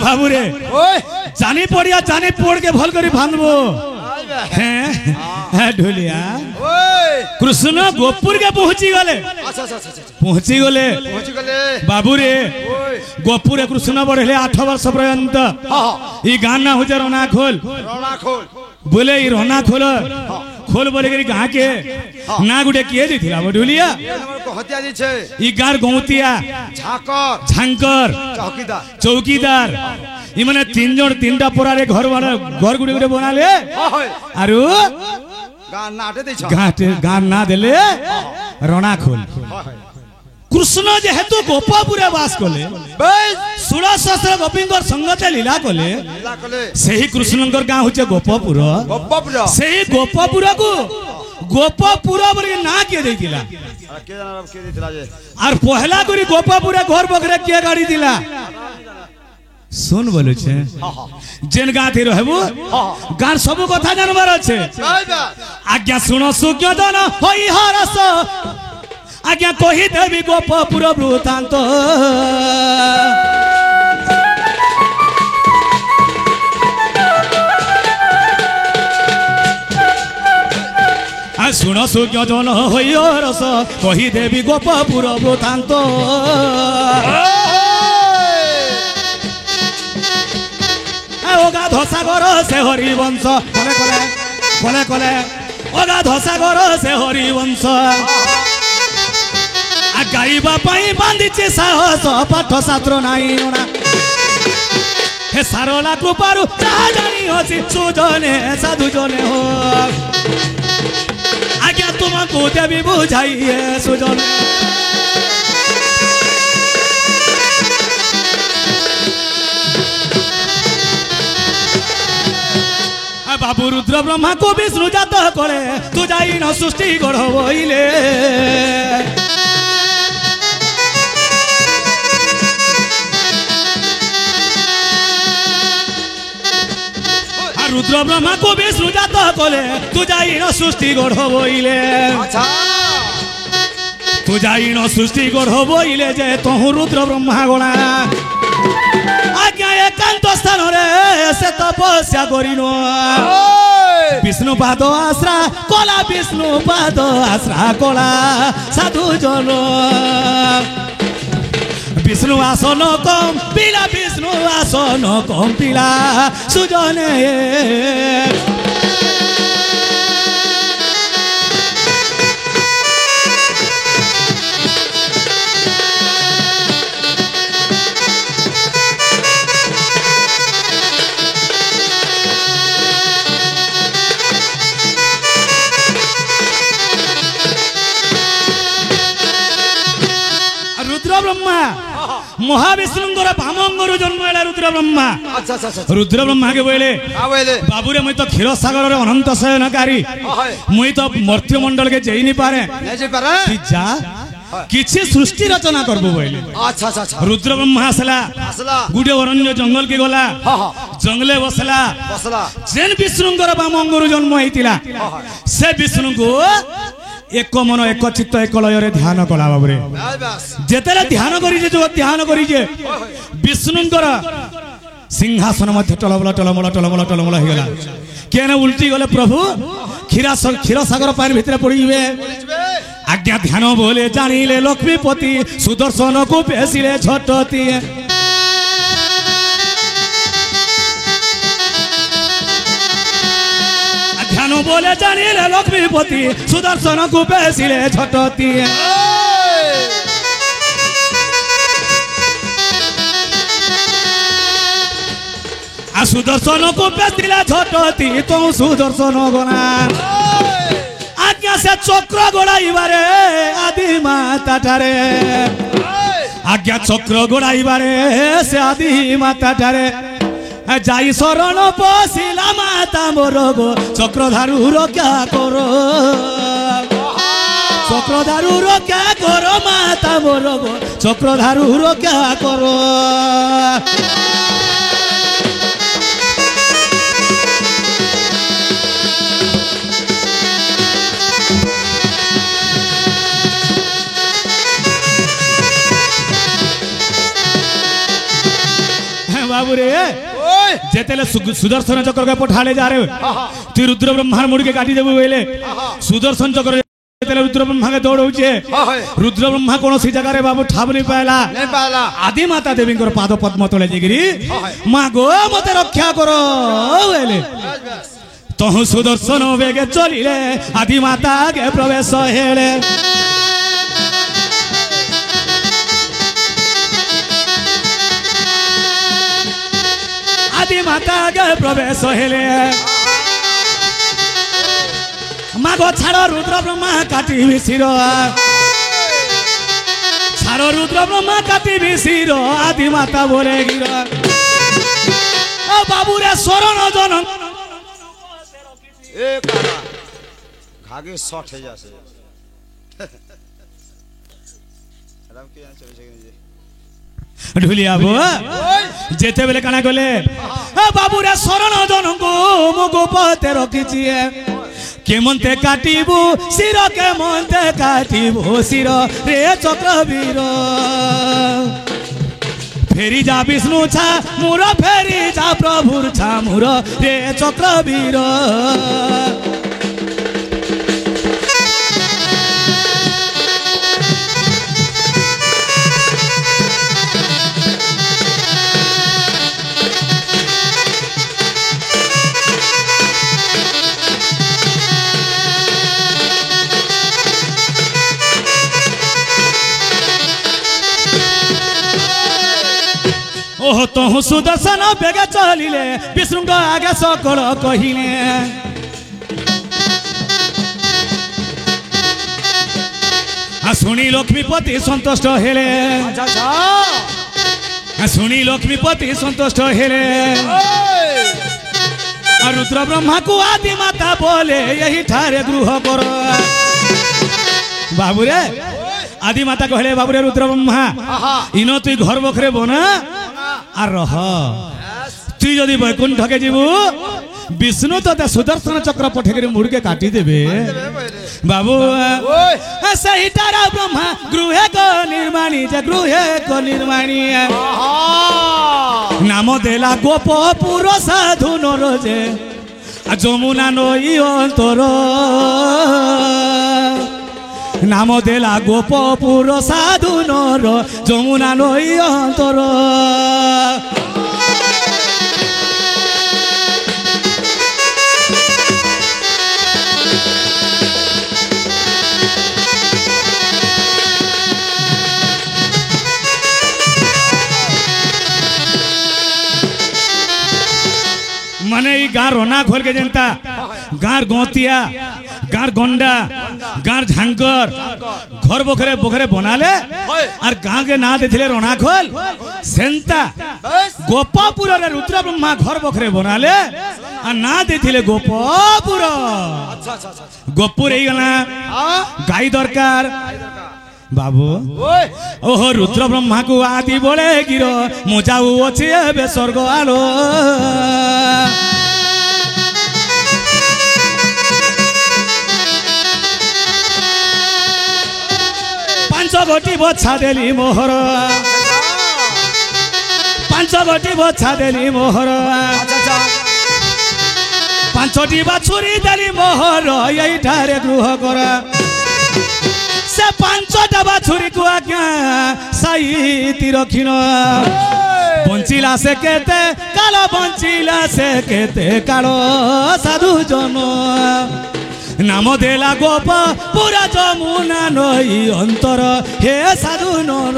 बाबू रे जानी पड़िया जानी पड़ के भल करी भांगबो हैं ढोलिया कृष्ण गोपुर के पहुंची गले पहुंची गले बाबू रे गोपुर कृष्ण बढ़ले 8 वर्ष पर्यंत ई गाना हो रोना खोल बोले ई रोना खोल खोल बोले करी गाँ के ना गुटे किए दिथिला ढोलिया ई गार गौतिया झांकर चौकीदार ई माने 3 जन 3टा पोरारे घर गुटे गुटे बनाले आरु गान ना देले रोना खोल कृष्ण जेहेतु गोपापुरे बास कले 16 सहस्र गोपींकर संगते लीला कले सेही कृष्णंकर गाँ होचे गोपापुर सेही गोपापुर को गोपापुर बोली ना किए देथिला और पहला करी गोपापुरे घर बगरे किए गाड़ी दिला सुन बोलु छे जेन गाँ थी रहबू गाँ सब कथा जानबार अच्छे आज्ञा सुनो सुज्ञ जन होई हरस आज्ञा कही देवी गोपापुर वृत्तांत सुनो सुज्ञ जन होई हरस कही देवी गोपापुर वृत्तांत ओगा धसागर से हरिवंश कले कले ओगा धसागर से हरिवंश गाइबा पाई बांधिचे साहस पाठ शास्त्र नाई ना हे सारला कृपारु जहा जानी होसी सुजने साधु जने हो आज्ञा तुमको देवी बुझाइए सुजने बाबू रुद्र ब्रह्मा को विष्णु जात करे तू जाई न सृष्टि गढ़बइले रुद्र ब्रह्मा को विष्णु जात करे तू जाई न सृष्टि गढ़बइले तू जाई न सृष्टि गढ़बइले जे तहु रुद्र ब्रह्मा गणा आज्ञा एकांत स्थान रे से तपस्या करिनो विष्णु पाद आश्रा कला विष्णु पाद आश्रा कला साधु जन विष्णु आसन कम पिला विष्णु आसन कम पिला सुजने ब्रह्मा महाविष्णुंगर भामंगर जन्म है रुद्र ब्रह्मा रुद्र ब्रह्मा के बोले बाबू रे मुई तो क्षीर सागर रे अनंत शयनकारी मुई तो मर्त्य मंडल के जेई नहीं पारे कि जा किछि सृष्टि रचना करबो बोले रुद्र ब्रह्मा आसला गुडे अरण्य जंगल के गला जंगले बसला जेन विष्णुंगर भामंगर जन्म हेतिला से विष्णु को एक मन एक चित्त एक लय ध्यान कला बाबरे जेतेले ध्यान करी जे ध्यान करी जे विष्णुंकर सिंहासन मध्य टलमल टलमल टलमल टलमल हो गला केने उल्टी गले प्रभु क्षीर सागर पानी भितर पड़ी जिवे आज्ञा ध्यान बोले जानिले लक्ष्मीपति सुदर्शन को पेसिले झटती ध्यान बोले जानिले लक्ष्मीपति सुदर्शन को पेसिले झटती सुदर्शन को पेसिले झटती तो सुदर्शन गना आज्ञा से चक्र गोड़ाइबारे आदि माता ठारे आज्ञा चक्र गोड़ाइबारे से आदि माता ठारे जाई शरण पशिला माता मोर गो चक्रधारू रक्षा करो चक्रधारू रक्षा करो माता मोर गो चक्रधारू रक्षा करो बाबू रे जेतेले सुदर्शन चक्र के पठाले जा रे तू रुद्र ब्रह्मा मुड़ के काटी देबू बोले सुदर्शन चक्र जेतेले रुद्र ब्रह्मा के दौड़ौचे रुद्र ब्रह्मा कोनोसी जगह रे बाबू ठाब नहीं पाला आदि माता देवी को पाद पद्म तले जेगिरी मां गो मते रक्षा करो बोले तहु सुदर्शन वेगे चलिले आदि माता के प्रवेश हेले आदि माता के प्रवेश हेले मागो छाड़ रुद्र ब्रह्मा काटी शिर छाड़ रुद्र ब्रह्मा काटी शिर आदि माता बोले गिर बाबू रे शरण जन घागे शॉट है जैसे ढुलिया बो जेते बेले काना गले बाबू रे शरण जन को मुगो पते रखिछि केमंते काटिबू शिर केमंते काटिबू शिर रे चक्रवीर फेरी जा विष्णु छा मुर फेरी जा प्रभुर छा मुर रे चक्रवीर ओह तहु सुदर्शन बेगे चलिले विष्णु आगे सकल कहिले शुणी लक्ष्मीपति संतुष्ट हेले शुणी लक्ष्मीपति संतुष्ट हेले रुद्र ब्रह्मा को आदि माता बोले यही ठारे गृह कर बाबू रे आदि माता कहले बाबू रे रुद्र ब्रह्मा इनो तुई घर बखरे बना আর রহ তুই যদি বৈকুণ্ঠকে যাবু विष्णु तो सुदर्शन चक्र पठे मुड़के काटी देवे बाबू सही तारा ब्रह्मा गृह को निर्माणी गृह को निर्माणी नाम देला गोपपुर साधु नरजे जमुना नई अंतर नाम देला गोपपुर साधु नर जमुना नई अंतर माने गाँ रोना खोल के जनता गाँ गोतिया गाँ गंडा गाँ झांकर घर बखरे बखरे बनाले और गाँ के ना देथिले रोना खोल सेंता गोपापुर रे रुद्र ब्रह्मा घर बखरे बनाले और ना देथिले गोपापुर गोपुर ही गला गाई दरकार बाबू ओहो रुद्र ब्रह्मा को आदि बोले गिरो मुजाऊ अच्छे बे स्वर्ग आलो पांच गोटी बछा देली मोहर पांच गोटी बछा देली मोहर पांचटी बाछुरी देली मोहर यही ठारे गृह कर से पांचटा बाछुरी को आज्ञा सही रखिन बंचिला से केते कालो बंचिला से केते कालो साधु जन नाम देला गोप पूरा जमुना नई अंतर हे साधु नर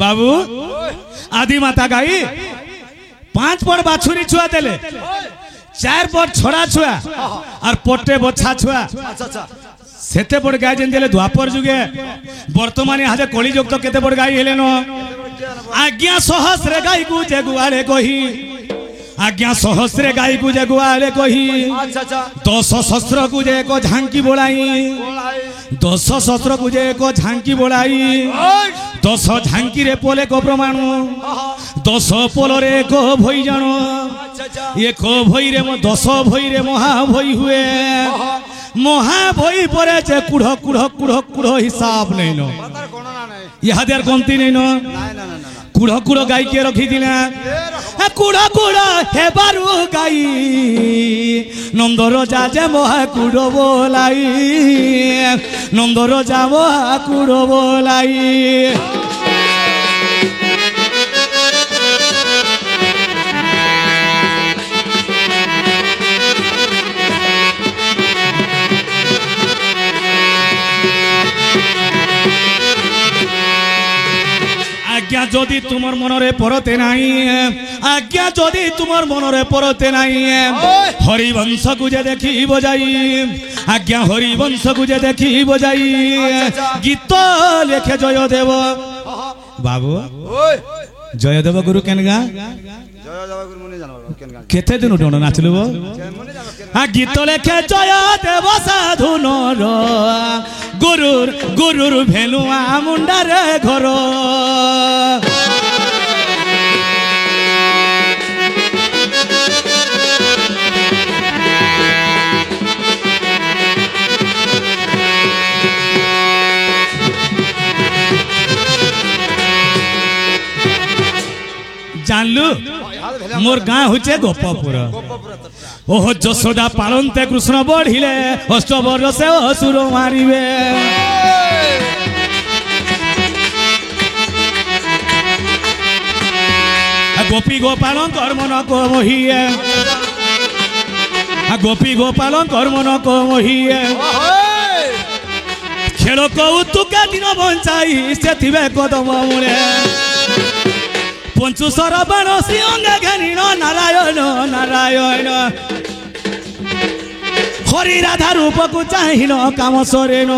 बाबू आदि माता गाई 5 पट बाछुरी छुआ देले 4 पट छोड़ा छुआ और पट्टे बछा छुआ सेते बड़ गाय जेन देले द्वापर जुगे वर्तमान हाजे कली जुग तो केते बड़ गाय हेलेन आज्ञा सहस्र गाय को जगुआले कही आज्ञा सहस्र गाय को जगुआले कही 10 सहस्र को जे को झांकी बोलाई 10 17 को जे को झांकी बोलाई 10 झांकी रे पोले को प्रमाण 10 पोलरे को भई जानो एक भई रे 10 भई रे महा भई हुए महा भई परे जे कुढ़ कुढ़ कुढ़ कुढ़ हिसाब नहीं नो यह देर कोंती नहीं नो कुढ़ कुढ़ गाई के रखी दिना कुढ़ कुढ़ हे बारू गाई नंदर जाजे महा कुढ़ बोलाई नंदर जा महा कुढ़ बोलाई आज्ञा जदि तुमर मनरे परते नहीं आज्ञा जदि तुमर मनरे परते नहीं हरिवंश को जे देखी बजाई आज्ञा हरिवंश को जे देखी बजाई गीत लेखे जयदेव बाबू जयदेव गुरु केनगा केते दिन डोन नाचलु गीत लेखे जयदेव साधु नर गुरुर गुरुर भेलुआ मुंडार घर जानलु मोर गाँ होचे गोपपुर ओह जशोदा पालनते कृष्ण बढ़िले अष्टबर से असुर मारिबे गोपी गोपाल कर्म न को मोहिए गोपी गोपाल कर्म न को मोहिए खेल कौतुका दिन बंचाई से थिबे कदम मुळे पंचु सरबाण श्री अंगे घानीन नारायण नारायण हरि राधा रूप को चाहिन काम सरेन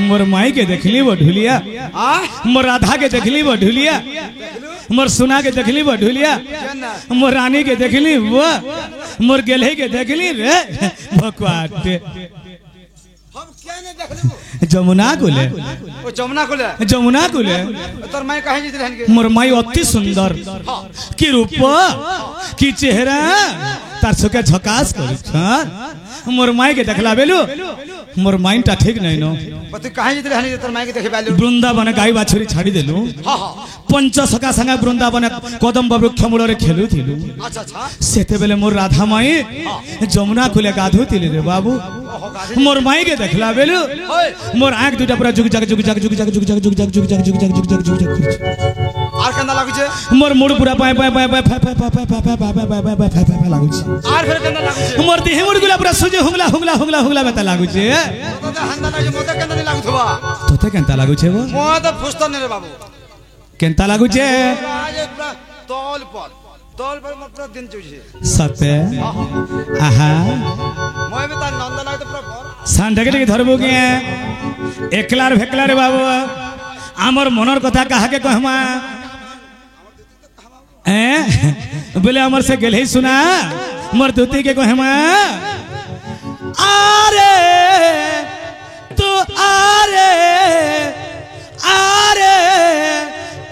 मोर माई के देखली बढ़ुलिया मोर राधा के देखली बढ़ुलिया मोर सुना के देखली बढ़ुलिया मोर रानी के देखली वो मोर गेले के देखली रे भकवाटे जमुना कुले जमुना कुले तोर माई काहे जित रहन के मोर माई अति सुंदर की रूप की चेहरा तार सके झकास करी मोर माई के देखला बेलु मोर माइंड ता ठीक नहीं नो तू काहे जित रहन तोर माई के देखे बालू वृंदावन गाई बाछुरी छाड़ी देलु पंच सखा संगे वृंदावन कदम्ब वृक्ष मूल रे खेलु थिलु अच्छा अच्छा सेते बेले मोर राधा माई जमुना कुले गाधु थिले रे बाबू मोर माई के देखला बेलु मोर आंख दुटा पूरा जुग जग जुग जग जुग जग जुग जग जुग जग जुग जग जुग जग जुग जग जुग जग आर केना लागु छे मोर मुड़ पूरा पाए पाए पाए पाए पाए पाए पाए पाए पाए पाए पाए पाए लागु छे आर फेर केना लागु छे मोर देह मुड़ गुला पूरा सुजे हुंगला हुंगला हुंगला हुंगला बेता लागु छे तो हंदा लागु मोते केना नि लागु थबा तोते केनता लागु छे वो मोत फुस्त ने रे बाबू केनता लागु छे आज पूरा तौल पर मोर पूरा दिन चुजे सते आहा मोय बे ता नंद लाग तो पूरा घर सांढे के धरबो के एकलार भेकला रे बाबू आमर मनर कथा कहा के कहमा बोले अमर से गेल सुना मोर दूती के कहमा आरे तू आरे आरे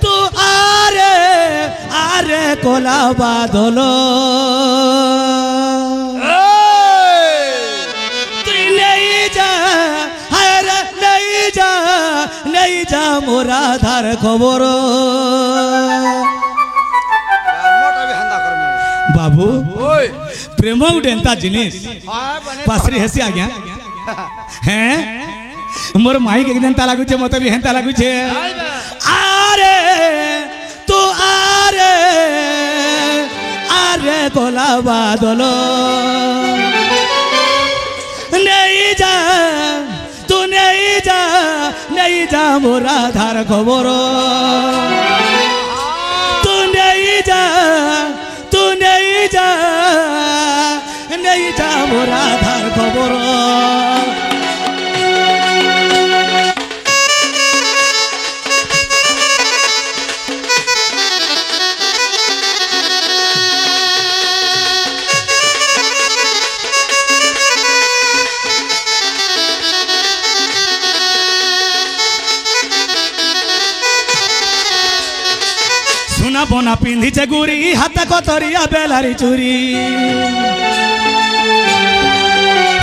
तू आरे आरे कोला बादलो तू नहीं जा अरे नहीं जा मोरा धार खबर बाबू प्रेम गोटे एंता जिनिस पासरी हेसी आज्ञा हैं मोर माई के जेंता लागु छे मते भी हेंता लागु छे आरे तू आरे आरे कोला बादलो नहीं जा तू नहीं जा मोरा धार खबर तू नहीं जा नहीं जा मोरा धार खबर सुना बना पिंधिचे गुरी हाथ कतरिया बेलारी चूरी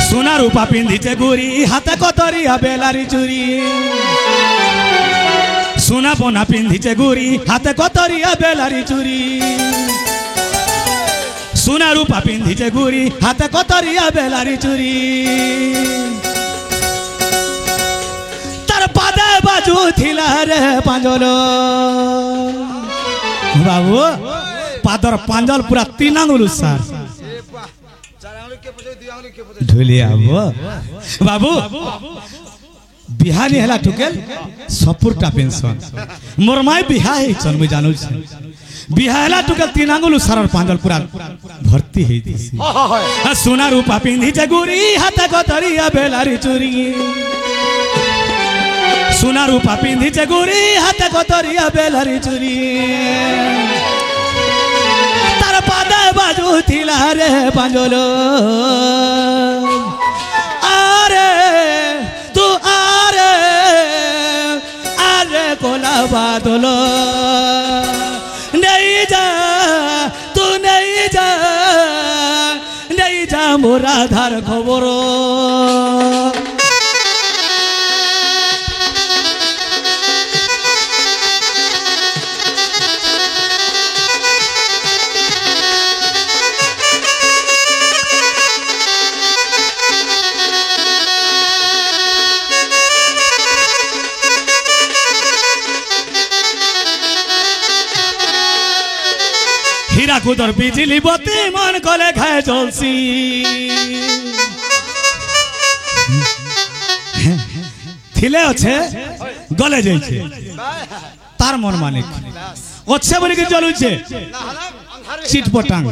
सुना रूपा पिंधिचे गुरी हाथ कतरिया बेलारी चूरी सुना बना पिंधिचे गुरी हाथ कतरिया बेलारी चूरी सुना रूपा पिंधिचे गुरी हाथ कतरिया बेलारी चूरी तार पादे बाजू थिला रे पांजलो बाबू पादर पांजल पूरा 3 आंगुल सार ढोलिया बाबू बिहानी हला टुकेल सपुरटा पेंशन मोर माय बिहा है चल मैं जानू बिहा हला टुकेल 3 आंगुल सार पांजल पूरा भर्ती है दिसी सोना रूपा पिंधी जगुरी हाथ कतरिया बेलारी चूरी सोना रूपा पिंधी जगुरी हाथ कतरिया बेलारी चूरी तार पादे बाजू थिला रे पांजलो आरे तू आरे आरे कोला बादलो नहीं जा तू नहीं जा मोरा धार खबरो कुदर बिजली बत्ती मन कले खाए चलसी थिले अच्छे गले जाइछे तार मन मानिक अच्छे बोली के चलुछे चिटपटांग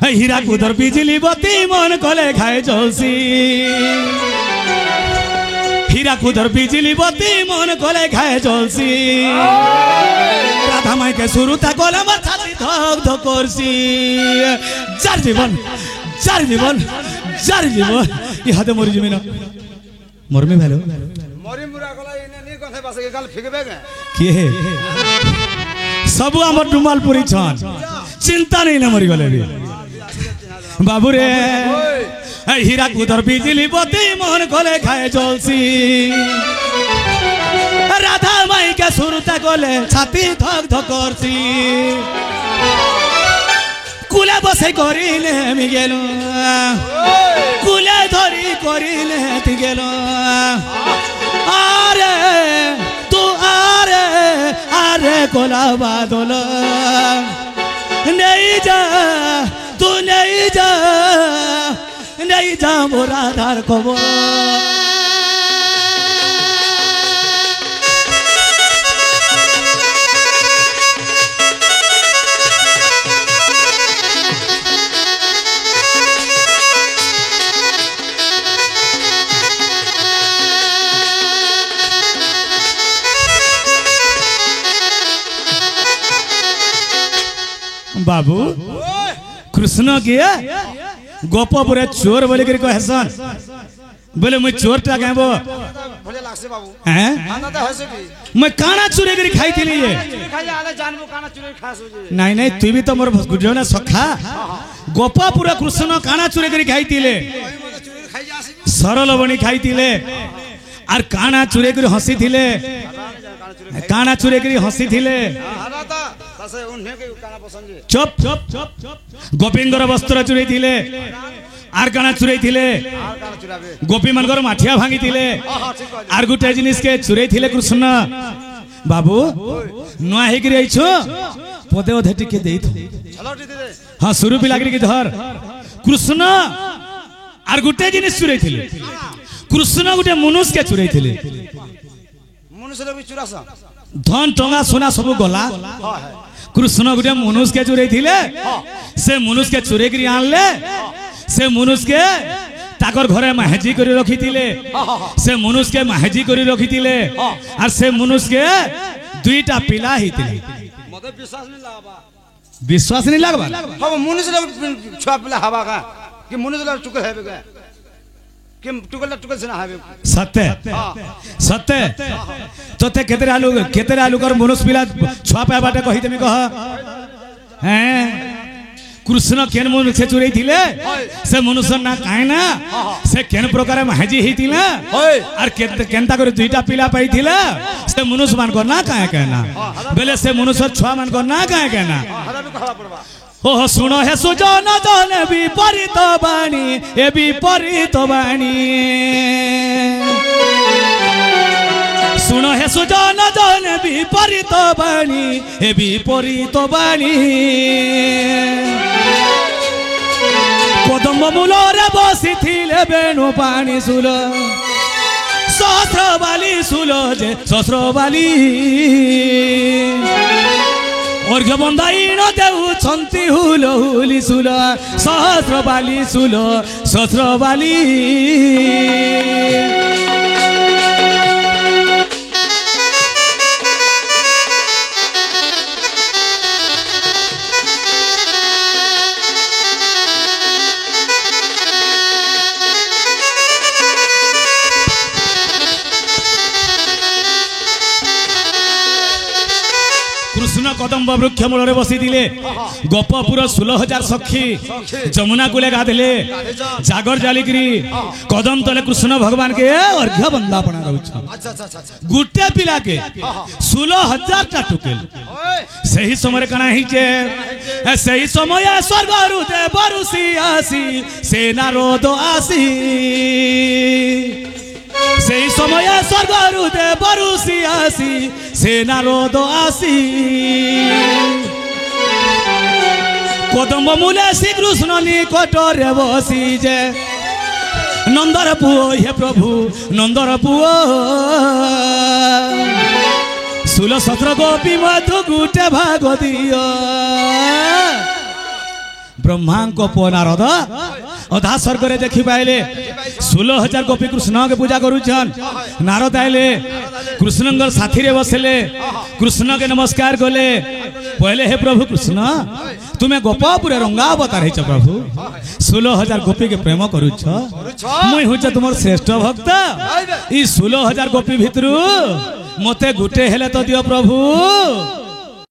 हीरा कुदर बिजली बत्ती मन कले खाए चलसी हीरा कुदर बिजली बत्ती मन कले खाए चलसी राधा माई के शुरूता कले मर छाती धक धक करसी जार जीवन इहाते मरि जमिना मरमी भालो मरि मुरा गला इने नी कथे बासे के गाल फिकबे गे के हे सब हमर डुमालपुरी छन चिंता नहीं न मरि गले भी बाबू रे हीरा कुदर बिजली बत्ती मन कले खाए चलसी राधा माई के सुरता गले छाती धक धक करसी कुले बसे करिले मी गेलो कुले धरी करिले ती गेलो आरे तू आरे आरे कोला बादल नहीं जा तू नहीं जा मोरा धार खबर बाबू कृष्ण के गोपपुरे चोर बोले कर कहसन बोले मैं चोर टा कहबो भले लागसे बाबू हैं आना त हसे की मैं काना चोरी करी खाई थी ये खाई आले जानबो काना चोरी खास हो जे नहीं नहीं तू भी तो मोर गुजो ना सखा गोपपुरे कृष्ण काना चोरी करी खाई थीले सरल बनी खाई थीले और काना चोरी करी हंसी थीले काना चोरी करी हंसी थीले चुप गोपींगर वस्त्र चुराई थिले आर काना चुराई थिले गोपी मनकर माठिया भांगी थिले आर गुटे जिनिस के चुराई थिले कृष्ण बाबू नुआ हे गिरी आइछो पदे ओधे टिके देई थो हां सुरु पिलागरी के धर कृष्ण आर गुटे जिनिस चुराई थिले कृष्ण गुटे मनुष्य के चुराई थिले मनुष्य रे भी चुरासा धन टंगा सोना सब गला कृष्ण गुटे मनुष्य के चुराई थिले से मनुष्य के चुराई करी आनले से मनुष्य के ताकर घरे माहेजी करी रखी थिले से मनुष्य के माहेजी करी रखी थिले और से मनुष्य के दुईटा पिला ही थिले मते विश्वास नहीं लागबा। हम मनुष्य रे छुआ पिला हवा का कि मनुष्य रे चुके हेबे का के टुकल से ना हावे सत्य सत्य तोते केतेरा आलू कर मनुष्य पिला छुआ पाए बाटे कहि देमी कह हैं कृष्ण केन मनुष्य से चुरई थिले से मनुष्य ना काहे ना से केन प्रकार महाजी हितिला और केनता कर दुईटा पिला पाई थिला से मनुष्य मान को ना काहे कहना बेले से मनुष्य छुआ मान को ना काहे कहना हरा भी कहला पड़बा ओ सुनो हे सुजन जन विपरीत बाणी ए विपरीत बाणी सुनो हे सुजन जन विपरीत बाणी ए विपरीत बाणी कदम मूलरे बसी थिले बेणु पानी सुल सहस्रबाली सुल जे सहस्रबाली अर्घ्य बंदाईन देउछन्ति हुल हुली सुल सहस्रबाली सुल सहस्रबाली कृष्ण कदम्ब वृक्ष मूल बसी दिले गोपपुर 16,000 सखी जमुना कूले गाधले जागर जालिकी कदम तले कृष्ण भगवान के अर्घ्य बंदापना दउछ गुटे पिला के 16,000 टा टुकेल सही समय कना हिचे सही समय स्वर्ग रुदे बरुसी आसी सेना रोद आसी সেই সময় স্বর্গ রুদে বরুসি আসি সেনা রোদ আসি কদম্ব মূলে শ্রীকৃষ্ণ নিকটরে বসি যে নন্দর পুয় হে প্রভু নন্দর পুয় 16 গোপী মধু গুটে ভাগ দিও ब्रह्मांक पो नारद अधा स्वर्ग रे देखि पाइले 16,000 गोपी कृष्ण के पूजा करूछन नारद आइले कृष्णंगर साथी रे बसले कृष्ण के नमस्कार कले पहले हे प्रभु कृष्ण तुम्हें गोपापुर रंगा अवतार है प्रभु 16,000 गोपी के प्रेम करूछ मुई हुच तुमर श्रेष्ठ भक्त ई 16,000 गोपी भितरु मते गुटे हेले तो दियो प्रभु